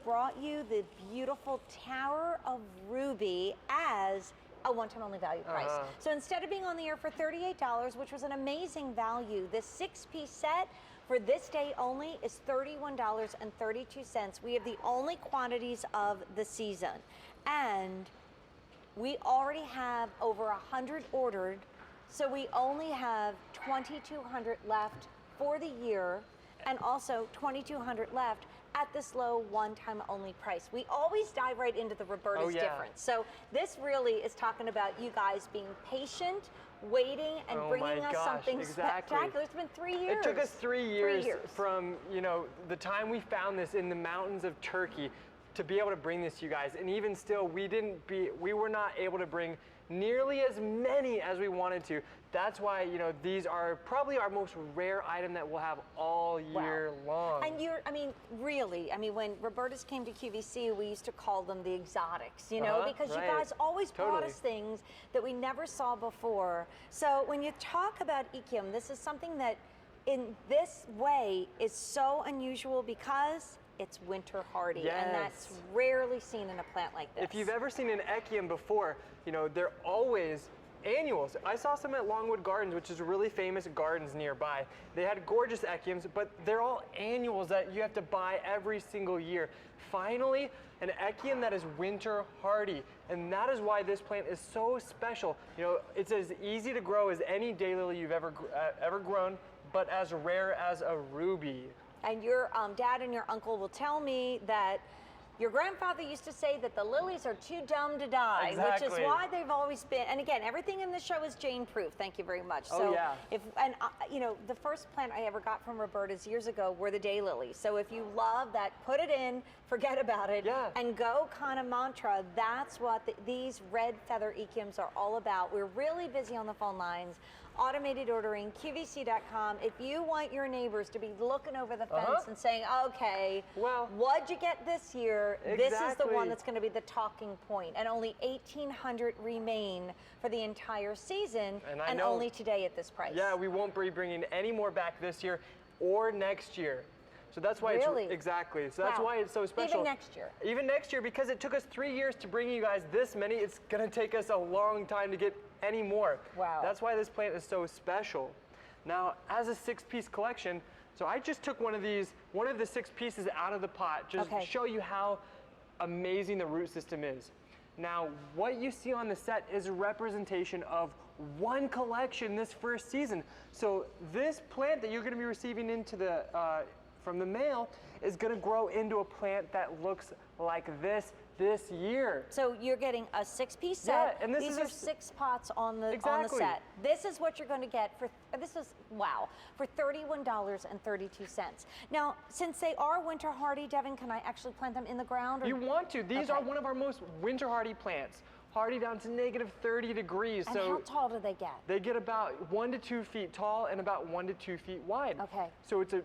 brought you the beautiful Tower of Ruby as a one-time only value price. So instead of being on the air for $38, which was an amazing value, this 6-piece set for this day only is $31.32. We have the only quantities of the season. And we already have over 100 ordered, so we only have 2,200 left for the year, and also 2,200 left at this low one-time only price. We always dive right into the Roberta's difference. So this really is talking about you guys being patient, waiting, and bringing us something spectacular. It's been 3 years. It took us 3 years from, you know, the time we found this in the mountains of Turkey to be able to bring this to you guys. And even still, we were not able to bring nearly as many as we wanted to. That's why, you know, these are probably our most rare item that we'll have all year long. And I mean, really, I mean, when Roberta's came to QVC, we used to call them the exotics, you know, because you guys always brought us things that we never saw before. So when you talk about Echium, this is something that in this way is so unusual because it's winter hardy, and that's rarely seen in a plant like this. If you've ever seen an Echium before, you know, they're always annuals. I saw some at Longwood Gardens, which is really famous gardens nearby. They had gorgeous Echiums, but they're all annuals that you have to buy every single year. Finally, an Echium that is winter hardy, and that is why this plant is so special. You know, it's as easy to grow as any daylily you've ever grown, but as rare as a ruby. And your dad and your uncle will tell me that your grandfather used to say that the lilies are too dumb to die, which is why they've always been, and again, everything in the show is Jane-proof, thank you very much. So you know, the first plant I ever got from Roberta's years ago were the daylilies. So if you love that, put it in, forget about it, and go kind of mantra, that's what these red feather Echiums are all about. We're really busy on the phone lines. Automated ordering, QVC.com. If you want your neighbors to be looking over the fence and saying, okay, well, what'd you get this year? This is the one that's going to be the talking point. And only 1,800 remain for the entire season, and only today at this price. Yeah, we won't be bringing any more back this year or next year. So that's why it's So that's why it's so special. Even next year. Even next year, because it took us 3 years to bring you guys this many. It's going to take us a long time to get any more. Wow. That's why this plant is so special. Now, as a 6-piece collection, so I just took one of the 6 pieces out of the pot, just to show you how amazing the root system is. Now, what you see on the set is a representation of one collection this first season. So this plant that you're going to be receiving into the from the mail is going to grow into a plant that looks like this year. So you're getting a 6-piece set. And these are 6 pots on the set. This is what you're going to get for for $31.32. Now, since they are winter hardy, Devin, can I actually plant them in the ground? Or? You want to. These are one of our most winter hardy plants. Hardy down to -30 degrees. And how tall do they get? They get about 1 to 2 feet tall and about 1 to 2 feet wide. Okay. So it's a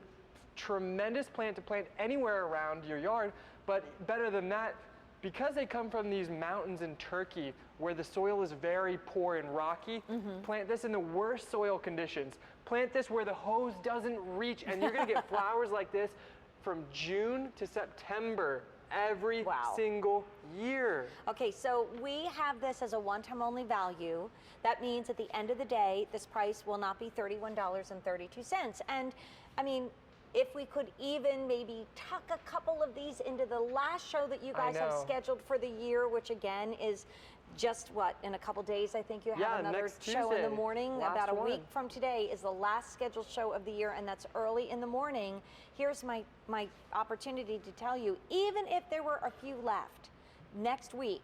tremendous plant to plant anywhere around your yard, but better than that, because they come from these mountains in Turkey where the soil is very poor and rocky, plant this in the worst soil conditions. Plant this where the hose doesn't reach, and you're going to get flowers like this from June to September every single year. Okay, so we have this as a one-time only value. That means at the end of the day, this price will not be $31.32. And I mean, if we could even maybe tuck a couple of these into the last show that you guys have scheduled for the year, which again is just in a couple days, I think you have another show in the morning. About a week from today is the last scheduled show of the year, and that's early in the morning. Here's my opportunity to tell you, even if there were a few left next week,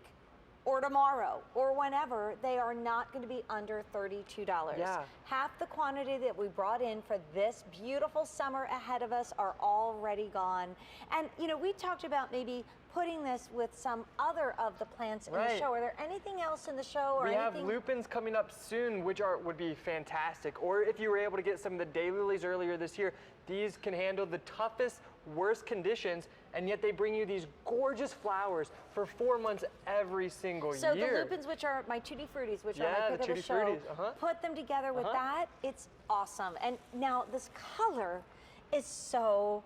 or tomorrow, or whenever, they are not going to be under $32. Half the quantity that we brought in for this beautiful summer ahead of us are already gone. And, you know, we talked about maybe putting this with some other of the plants in the show. Are there anything else in the show? Or we have lupins coming up soon, which would be fantastic. Or if you were able to get some of the daylilies earlier this year, these can handle the toughest, worst conditions, and yet they bring you these gorgeous flowers for 4 months every single year. So the lupins, which are my tutti fruttis, which are my pick of the show, put them together with that, it's awesome. And now this color is so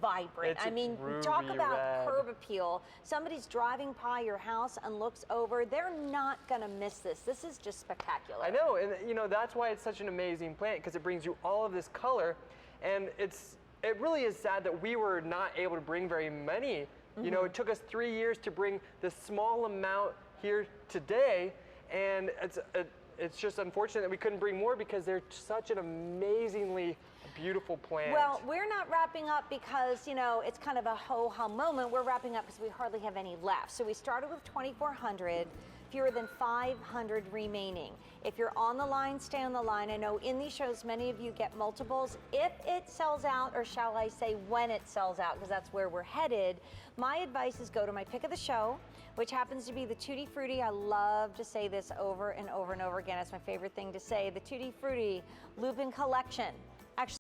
vibrant. It's I mean, ruby talk about red. curb appeal. Somebody's driving by your house and looks over, they're not gonna miss this. This is just spectacular. I know, and you know, that's why it's such an amazing plant, because it brings you all of this color, and it really is sad that we were not able to bring very many. You know, it took us 3 years to bring this small amount here today, and it's just unfortunate that we couldn't bring more because they're such an amazingly beautiful plant. Well, we're not wrapping up because, you know, it's kind of a ho-hum moment. We're wrapping up because we hardly have any left. So we started with 2,400, fewer than 500 remaining. If you're on the line, stay on the line. I know in these shows, many of you get multiples. If it sells out, or shall I say when it sells out, because that's where we're headed, my advice is go to my pick of the show, which happens to be the Tutti Frutti. I love to say this over and over and over again. It's my favorite thing to say. The Tutti Frutti Lupin Collection.